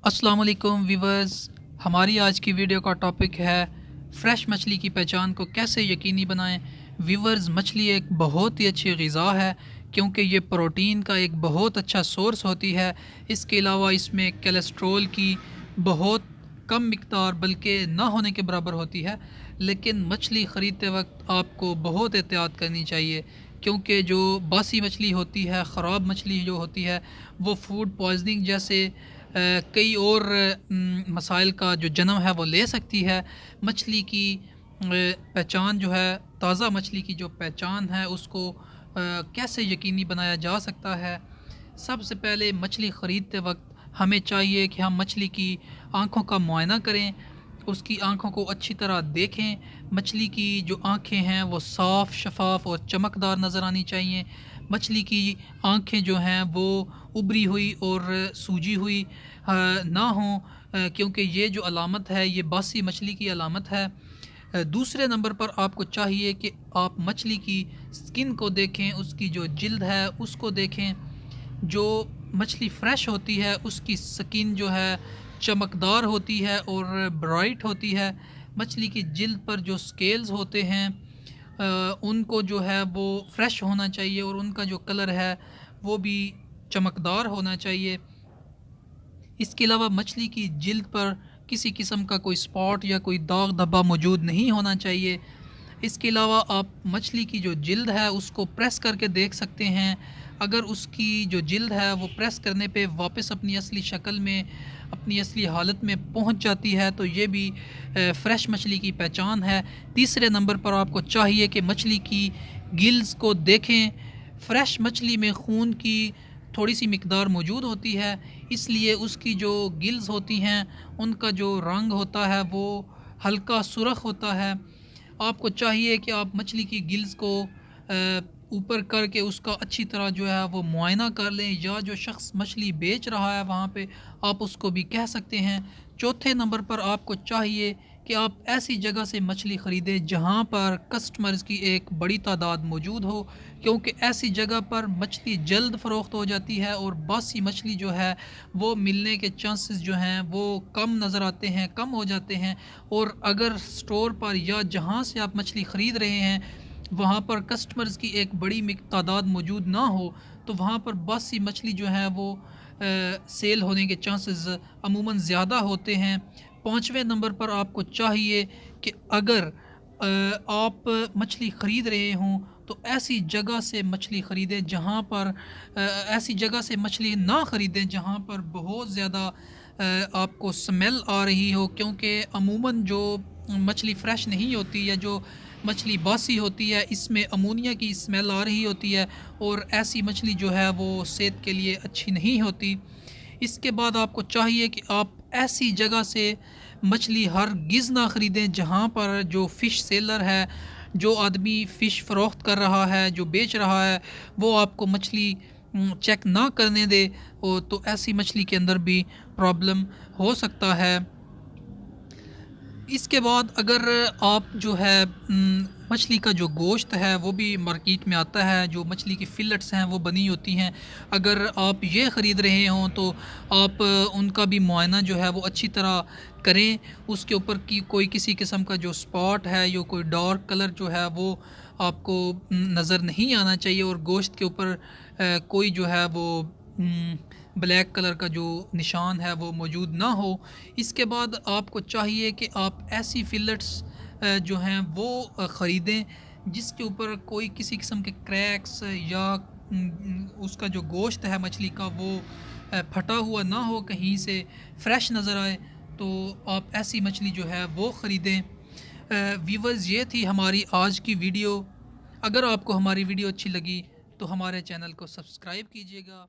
अस्सलाम वालेकुम व्यूवर्स। हमारी आज की वीडियो का टॉपिक है फ़्रेश मछली की पहचान को कैसे यकीनी बनाएं। व्यूवर्स, मछली एक बहुत ही अच्छी ग़िज़ा है क्योंकि ये प्रोटीन का एक बहुत अच्छा सोर्स होती है। इसके अलावा इसमें कोलेस्ट्रॉल की बहुत कम मिक़दार बल्कि ना होने के बराबर होती है। लेकिन मछली ख़रीदते वक्त आपको बहुत एहतियात करनी चाहिए क्योंकि जो बासी मछली होती है, ख़राब मछली जो होती है, वो फ़ूड पॉइज़निंग जैसे कई और मसाइल का जो जन्म है वो ले सकती है। मछली की पहचान जो है, ताज़ा मछली की जो पहचान है उसको कैसे यकीनी बनाया जा सकता है। सबसे पहले मछली ख़रीदते वक्त हमें चाहिए कि हम मछली की आँखों का मुआयना करें, उसकी आँखों को अच्छी तरह देखें। मछली की जो आँखें हैं वो साफ़, शफ़ाफ़ और चमकदार नज़र आनी चाहिए। मछली की आँखें जो हैं वो उभरी हुई और सूजी हुई ना हों, क्योंकि ये जो अलामत है ये बासी मछली की अलामत है। दूसरे नंबर पर आपको चाहिए कि आप मछली की स्किन को देखें, उसकी जो जिल्द है उसको देखें। जो मछली फ़्रेश होती है उसकी स्किन जो है चमकदार होती है और ब्राइट होती है। मछली की जिल्द पर जो स्केल्स होते हैं उनको जो है वो फ्रेश होना चाहिए और उनका जो कलर है वो भी चमकदार होना चाहिए। इसके अलावा मछली की जिल्द पर किसी किस्म का कोई स्पॉट या कोई दाग धब्बा मौजूद नहीं होना चाहिए। इसके अलावा आप मछली की जो जिल्द है उसको प्रेस करके देख सकते हैं। अगर उसकी जो जिल्द है वो प्रेस करने पे वापस अपनी असली शक्ल में, अपनी असली हालत में पहुंच जाती है तो ये भी फ़्रेश मछली की पहचान है। तीसरे नंबर पर आपको चाहिए कि मछली की गिल्स को देखें। फ़्रेश मछली में खून की थोड़ी सी मिक़दार मौजूद होती है, इसलिए उसकी जो गिल्स होती हैं उनका जो रंग होता है वो हल्का सुर्ख होता है। आपको चाहिए कि आप मछली की गिल्स को ऊपर करके उसका अच्छी तरह जो है वो मुआयना कर लें, या जो शख्स मछली बेच रहा है वहाँ पे आप उसको भी कह सकते हैं। चौथे नंबर पर आपको चाहिए कि आप ऐसी जगह से मछली ख़रीदें जहाँ पर कस्टमर्स की एक बड़ी तादाद मौजूद हो, क्योंकि ऐसी जगह पर मछली जल्द फ़रोख्त हो जाती है और बासी मछली जो है वो मिलने के चांसेस जो हैं वो कम नज़र आते हैं, कम हो जाते हैं। और अगर स्टोर पर या जहाँ से आप मछली ख़रीद रहे हैं वहाँ पर कस्टमर्स की एक बड़ी तादाद मौजूद ना हो तो वहाँ पर बासी मछली जो है वो सेल होने के चांसेस अमूमन ज़्यादा होते हैं। पाँचवें नंबर पर आपको चाहिए कि अगर आप मछली ख़रीद रहे हों तो ऐसी जगह से मछली ख़रीदें जहाँ पर ऐसी जगह से मछली ना ख़रीदें जहाँ पर बहुत ज़्यादा आपको स्मेल आ रही हो, क्योंकि अमूमन जो मछली फ़्रेश नहीं होती या जो मछली बासी होती है इसमें अमोनिया की स्मेल आ रही होती है और ऐसी मछली जो है वो सेहत के लिए अच्छी नहीं होती। इसके बाद आपको चाहिए कि आप ऐसी जगह से मछली हरगिज़ ना ख़रीदें जहाँ पर जो फ़िश सेलर है, जो आदमी फ़िश फ़रोख्त कर रहा है, जो बेच रहा है, वो आपको मछली चेक ना करने दे तो ऐसी मछली के अंदर भी प्रॉब्लम हो सकता है। इसके बाद अगर आप जो है मछली का जो गोश्त है वो भी मार्केट में आता है, जो मछली की फ़िलेट्स हैं वो बनी होती हैं। अगर आप ये ख़रीद रहे हों तो आप उनका भी मुआयना जो है वो अच्छी तरह करें। उसके ऊपर की कोई किसी किस्म का जो स्पॉट है या कोई डार्क कलर जो है वो आपको नज़र नहीं आना चाहिए और गोश्त के ऊपर कोई जो है वो ब्लैक कलर का जो निशान है वो मौजूद ना हो। इसके बाद आपको चाहिए कि आप ऐसी फ़िलेट्स जो हैं वो ख़रीदें जिसके ऊपर कोई किसी किस्म के क्रैक्स या उसका जो गोश्त है मछली का वो फटा हुआ ना हो, कहीं से फ्रेश नज़र आए, तो आप ऐसी मछली जो है वो ख़रीदें। व्यूवर्स, ये थी हमारी आज की वीडियो। अगर आपको हमारी वीडियो अच्छी लगी तो हमारे चैनल को सब्सक्राइब कीजिएगा।